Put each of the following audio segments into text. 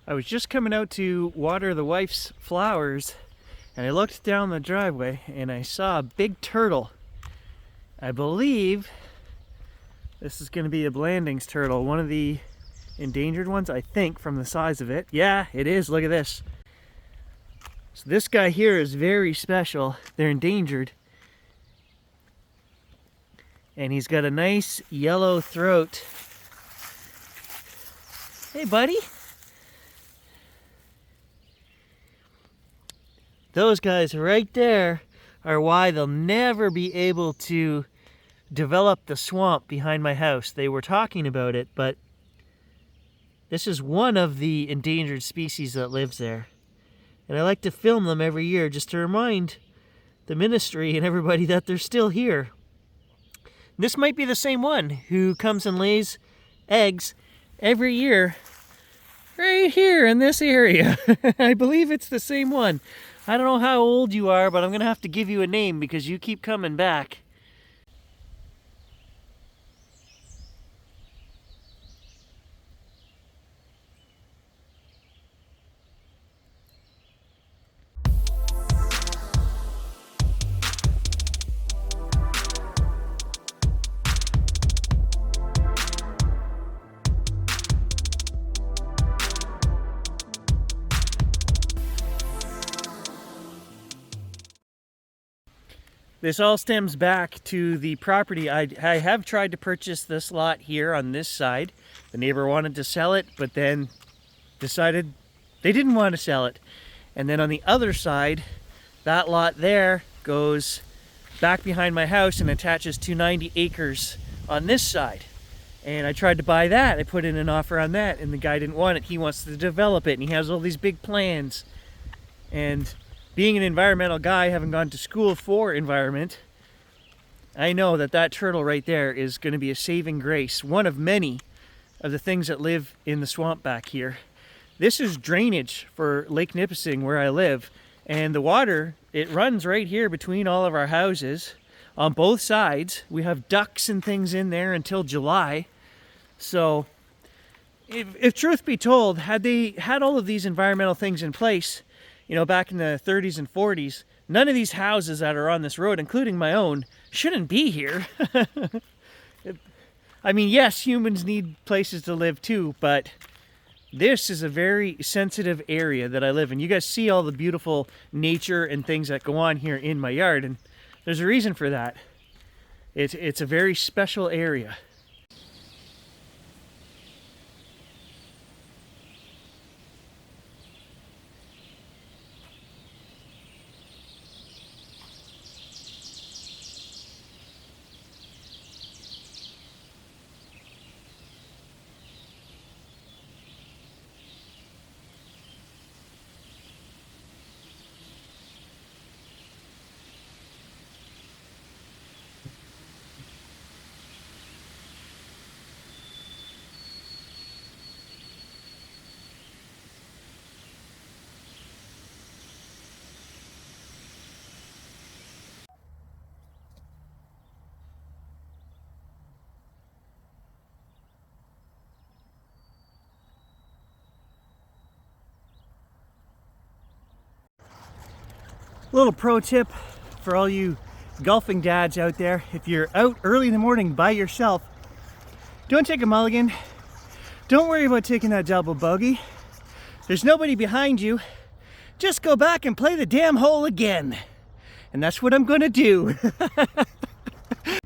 I was just coming out to water the wife's flowers, and I looked down the driveway and I saw a big turtle. I believe this is going to be a Blanding's turtle, one of the endangered ones, I think, from the size of it. Yeah, it is. Look at this. So this guy here is very special. They're endangered. And he's got a nice yellow throat. Hey, buddy. Those guys right there are why they'll never be able to develop the swamp behind my house. They were talking about it, but this is one of the endangered species that lives there. And I like to film them every year just to remind the ministry and everybody that they're still here. This might be the same one who comes and lays eggs every year right here in this area. I believe it's the same one. I don't know how old you are, but I'm going to have to give you a name because you keep coming back. This all stems back to the property. I have tried to purchase this lot here on this side. The neighbor wanted to sell it, but then decided they didn't want to sell it. And then on the other side, that lot there goes back behind my house and attaches to 90 acres on this side. And I tried to buy that. I put in an offer on that, and the guy didn't want it. He wants to develop it, and he has all these big plans. And being an environmental guy, having gone to school for environment, I know that that turtle right there is going to be a saving grace. One of many of the things that live in the swamp back here. This is drainage for Lake Nipissing where I live. And the water, it runs right here between all of our houses on both sides. We have ducks and things in there until July. So if truth be told, had they had all of these environmental things in place, you know, back in the 30s and 40s, none of these houses that are on this road, including my own, shouldn't be here. I mean, yes, humans need places to live too, but this is a very sensitive area that I live in. You guys see all the beautiful nature and things that go on here in my yard, and there's a reason for that. It's a very special area. Little pro tip for all you golfing dads out there: if you're out early in the morning by yourself, don't take a mulligan. Don't worry about taking that double bogey. There's nobody behind you. Just go back and play the damn hole again. And that's what I'm gonna do. There's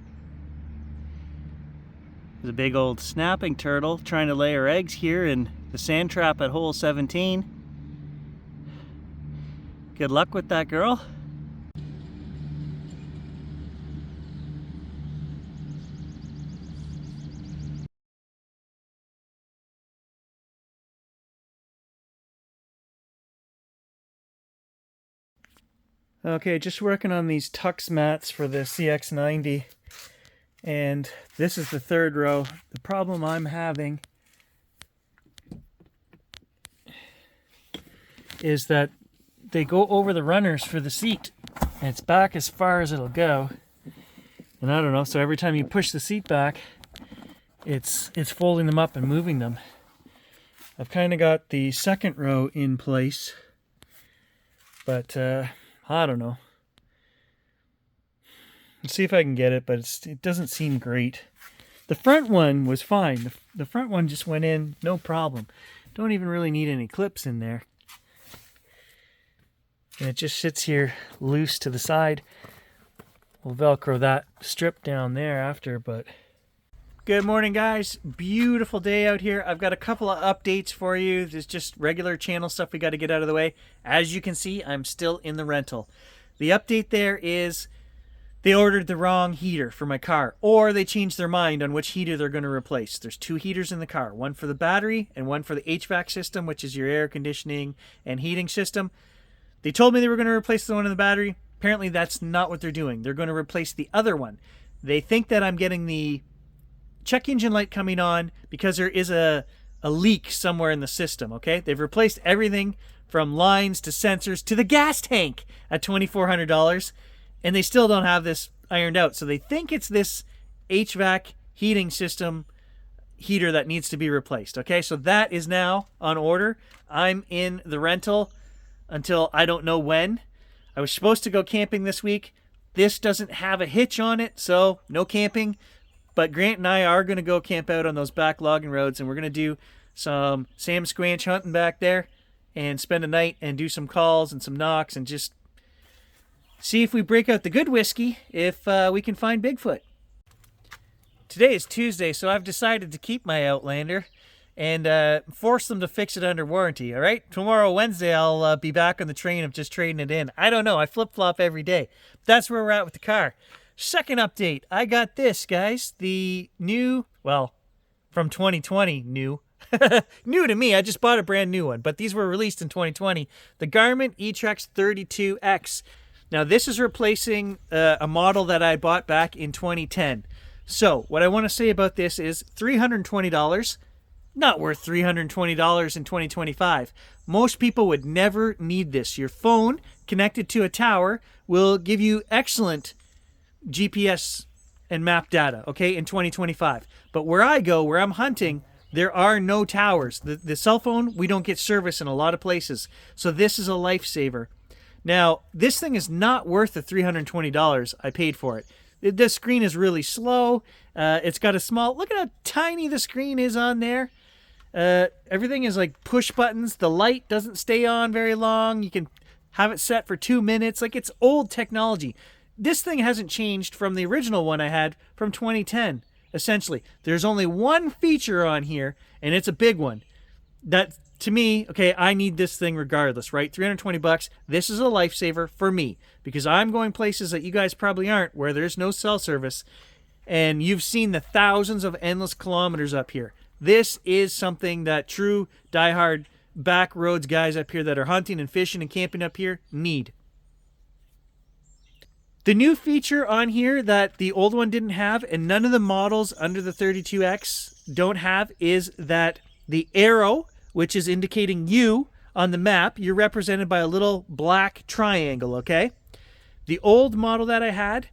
a big old snapping turtle trying to lay her eggs here in the sand trap at hole 17. Good luck with that, girl. Okay, just working on these tux mats for the CX90, and this is the third row. The problem I'm having is that they go over the runners for the seat, and it's back as far as it'll go. And I don't know, so every time you push the seat back, it's folding them up and moving them. I've kind of got the second row in place, but I don't know. Let's see if I can get it, but it doesn't seem great. The front one was fine. The front one just went in, no problem. Don't even really need any clips in there. And it just sits here loose to the side. We'll Velcro that strip down there after, but... Good morning, guys. Beautiful day out here. I've got a couple of updates for you. There's just regular channel stuff we got to get out of the way. As you can see, I'm still in the rental. The update there is they ordered the wrong heater for my car, or they changed their mind on which heater they're going to replace. There's two heaters in the car, one for the battery and one for the HVAC system, which is your air conditioning and heating system. They told me they were going to replace the one in the battery. Apparently that's not what they're doing. They're going to replace the other one. They think that I'm getting the check engine light coming on because there is a leak somewhere in the system, okay? They've replaced everything from lines to sensors to the gas tank at $2,400, and they still don't have this ironed out. So they think it's this HVAC heating system heater that needs to be replaced, okay? So that is now on order. I'm in the rental until I don't know when. I was supposed to go camping this week. This doesn't have a hitch on it, so no camping. But Grant and I are going to go camp out on those back logging roads, and we're going to do some Sam Squanch hunting back there and spend a night and do some calls and some knocks and just see if we break out the good whiskey, if we can find Bigfoot. Today is Tuesday, so I've decided to keep my Outlander and force them to fix it under warranty, all right? Tomorrow, Wednesday, I'll be back on the train of just trading it in. I don't know. I flip-flop every day. That's where we're at with the car. Second update. I got this, guys. The new, well, from 2020, new. New to me. I just bought a brand new one, but these were released in 2020. The Garmin eTrex 32X. Now, this is replacing a model that I bought back in 2010. So, what I want to say about this is $320. Not worth $320 in 2025. Most people would never need this. Your phone connected to a tower will give you excellent GPS and map data, okay, in 2025. But where I go, where I'm hunting, there are no towers. The cell phone, we don't get service in a lot of places. So this is a lifesaver. Now, this thing is not worth the $320 I paid for it. The screen is really slow. It's got a small, look at how tiny the screen is on there. Everything is like push buttons. The light doesn't stay on very long. You can have it set for 2 minutes. Like, it's old technology. This thing hasn't changed from the original one I had from 2010, essentially. There's only one feature on here, and it's a big one. That, to me, okay, I need this thing regardless, right? $320. This is a lifesaver for me because I'm going places that you guys probably aren't, where there's no cell service, and you've seen the thousands of endless kilometers up here. This is something that true diehard back roads guys up here that are hunting and fishing and camping up here need. The new feature on here that the old one didn't have, and none of the models under the 32X don't have, is that the arrow, which is indicating you on the map, you're represented by a little black triangle, okay? The old model that I had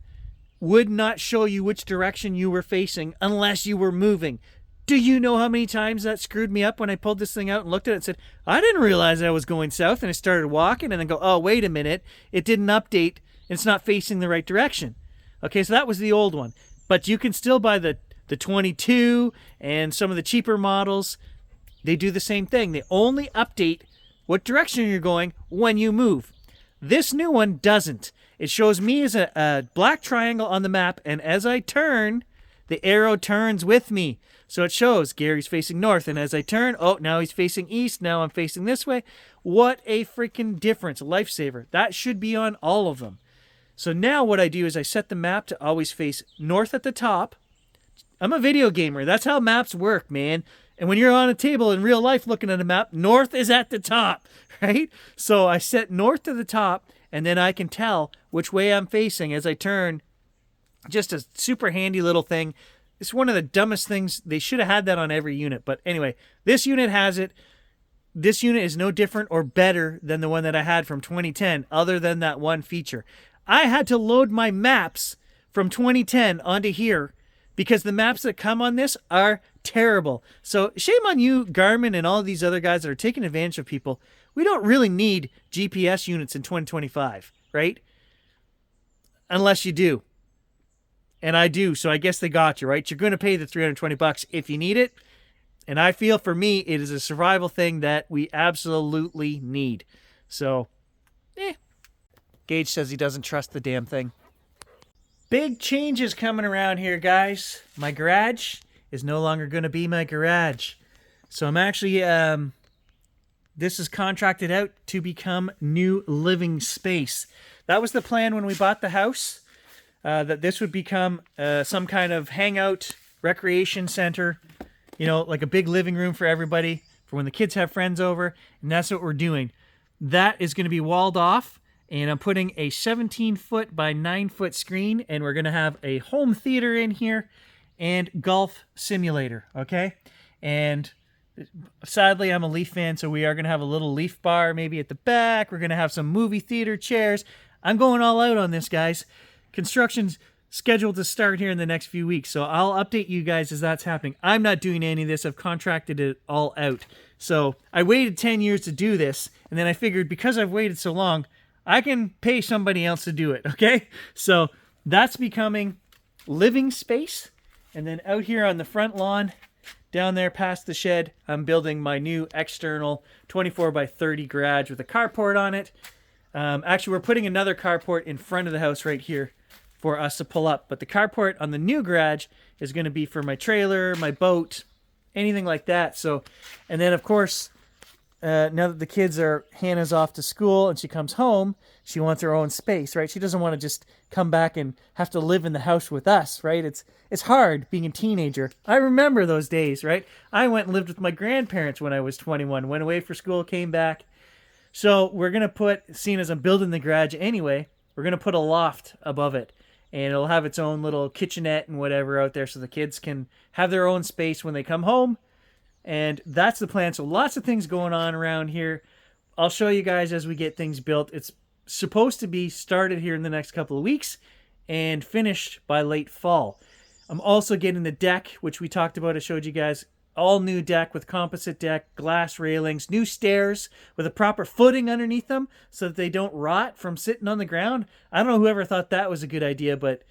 would not show you which direction you were facing unless you were moving. Do you know how many times that screwed me up when I pulled this thing out and looked at it and said, I didn't realize I was going south, and I started walking and then go, oh, wait a minute, it didn't update. It's not facing the right direction. Okay, so that was the old one. But you can still buy the 22 and some of the cheaper models. They do the same thing. They only update what direction you're going when you move. This new one doesn't. It shows me as a black triangle on the map, and as I turn, the arrow turns with me. So it shows Gary's facing north, and as I turn, oh, now he's facing east, now I'm facing this way. What a freaking difference. A lifesaver. That should be on all of them. So now what I do is I set the map to always face north at the top. I'm a video gamer. That's how maps work, man. And when you're on a table in real life looking at a map, north is at the top, right? So I set north to the top, and then I can tell which way I'm facing as I turn. Just a super handy little thing. It's one of the dumbest things. They should have had that on every unit. But anyway, this unit has it. This unit is no different or better than the one that I had from 2010, other than that one feature. I had to load my maps from 2010 onto here because the maps that come on this are terrible. So shame on you, Garmin, and all these other guys that are taking advantage of people. We don't really need GPS units in 2025, right? Unless you do. And I do, so I guess they got you, right? You're going to pay the $320 if you need it. And I feel for me, it is a survival thing that we absolutely need. So, Gage says he doesn't trust the damn thing. Big changes coming around here, guys. My garage is no longer going to be my garage. So I'm actually, this is contracted out to become new living space. That was the plan when we bought the house, that this would become some kind of hangout recreation center, you know, like a big living room for everybody, for when the kids have friends over, and that's what we're doing. That is going to be walled off, and I'm putting a 17-foot by 9-foot screen, and we're going to have a home theater in here and golf simulator, okay? And sadly, I'm a Leaf fan, so we are going to have a little Leaf bar maybe at the back. We're going to have some movie theater chairs. I'm going all out on this, guys. Construction's scheduled to start here in the next few weeks, so I'll update you guys as that's happening. I'm not doing any of this. I've contracted it all out. So I waited 10 years to do this, and then I figured because I've waited so long, I can pay somebody else to do it, okay? So that's becoming living space. And then out here on the front lawn, down there past the shed, I'm building my new external 24 by 30 garage with a carport on it. Actually, we're putting another carport in front of the house right here for us to pull up. But the carport on the new garage is going to be for my trailer, my boat, anything like that. So, and then of course, now that the kids are, Hannah's off to school and she comes home, she wants her own space, right? She doesn't want to just come back and have to live in the house with us, right? It's hard being a teenager. I remember those days, right? I went and lived with my grandparents when I was 21, went away for school, came back. So we're going to put, seeing as I'm building the garage anyway, we're going to put a loft above it. And it'll have its own little kitchenette and whatever out there so the kids can have their own space when they come home. And that's the plan. So lots of things going on around here. I'll show you guys as we get things built. It's supposed to be started here in the next couple of weeks and finished by late fall. I'm also getting the deck, which we talked about. I showed you guys. All new deck with composite deck, glass railings, new stairs with a proper footing underneath them so that they don't rot from sitting on the ground. I don't know whoever thought that was a good idea, but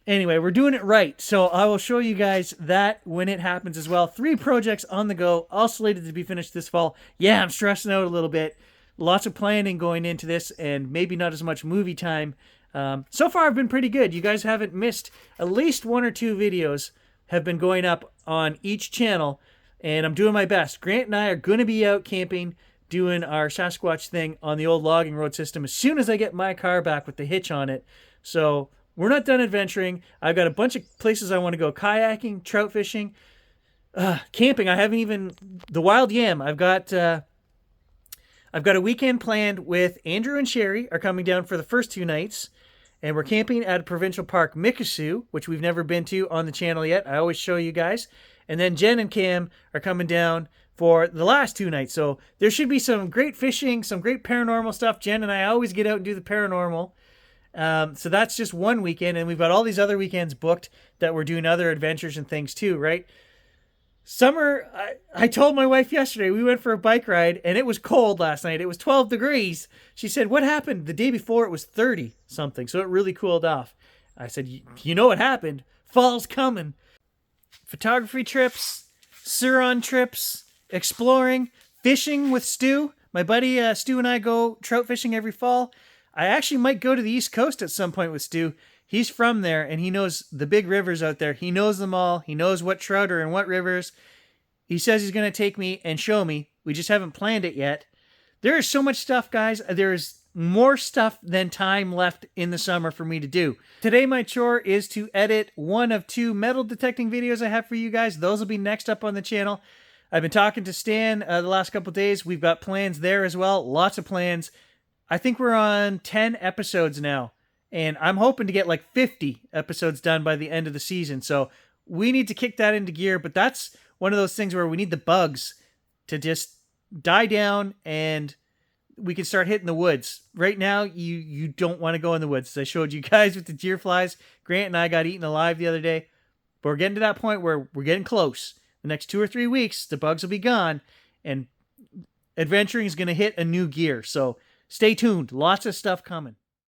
anyway, we're doing it right. So I will show you guys that when it happens as well. 3 projects on the go, all slated to be finished this fall. Yeah, I'm stressing out a little bit. Lots of planning going into this and maybe not as much movie time. So far, I've been pretty good. You guys haven't missed at least 1 or 2 videos have been going up on each channel, and I'm doing my best. Grant and I are going to be out camping, doing our Sasquatch thing on the old logging road system as soon as I get my car back with the hitch on it. So we're not done adventuring. I've got a bunch of places I want to go: kayaking, trout fishing, camping. I haven't even, the wild yam. I've got a weekend planned with Andrew and Sherry are coming down for the first 2 nights. And we're camping at Provincial Park Mikisew, which we've never been to on the channel yet. I always show you guys. And then Jen and Cam are coming down for the last 2 nights. So there should be some great fishing, some great paranormal stuff. Jen and I always get out and do the paranormal. So that's just one weekend. And we've got all these other weekends booked that we're doing other adventures and things too, right? Summer, I told my wife yesterday, we went for a bike ride, and it was cold last night. It was 12 degrees. She said, what happened? The day before, it was 30 something, so it really cooled off. I said, you know what happened? Fall's coming. Photography trips, Suron trips, exploring, fishing with Stu. My buddy Stu and I go trout fishing every fall. I actually might go to the East Coast at some point with Stu. He's from there, and he knows the big rivers out there. He knows them all. He knows what trout are in what rivers. He says he's going to take me and show me. We just haven't planned it yet. There is so much stuff, guys. There is more stuff than time left in the summer for me to do. Today, my chore is to edit 1 of 2 metal detecting videos I have for you guys. Those will be next up on the channel. I've been talking to Stan the last couple of days. We've got plans there as well. Lots of plans. I think we're on 10 episodes now. And I'm hoping to get like 50 episodes done by the end of the season. So we need to kick that into gear. But that's one of those things where we need the bugs to just die down and we can start hitting the woods. Right now, you don't want to go in the woods. As I showed you guys with the deer flies. Grant and I got eaten alive the other day. But we're getting to that point where we're getting close. The next 2 or 3 weeks, the bugs will be gone, and adventuring is going to hit a new gear. So stay tuned. Lots of stuff coming.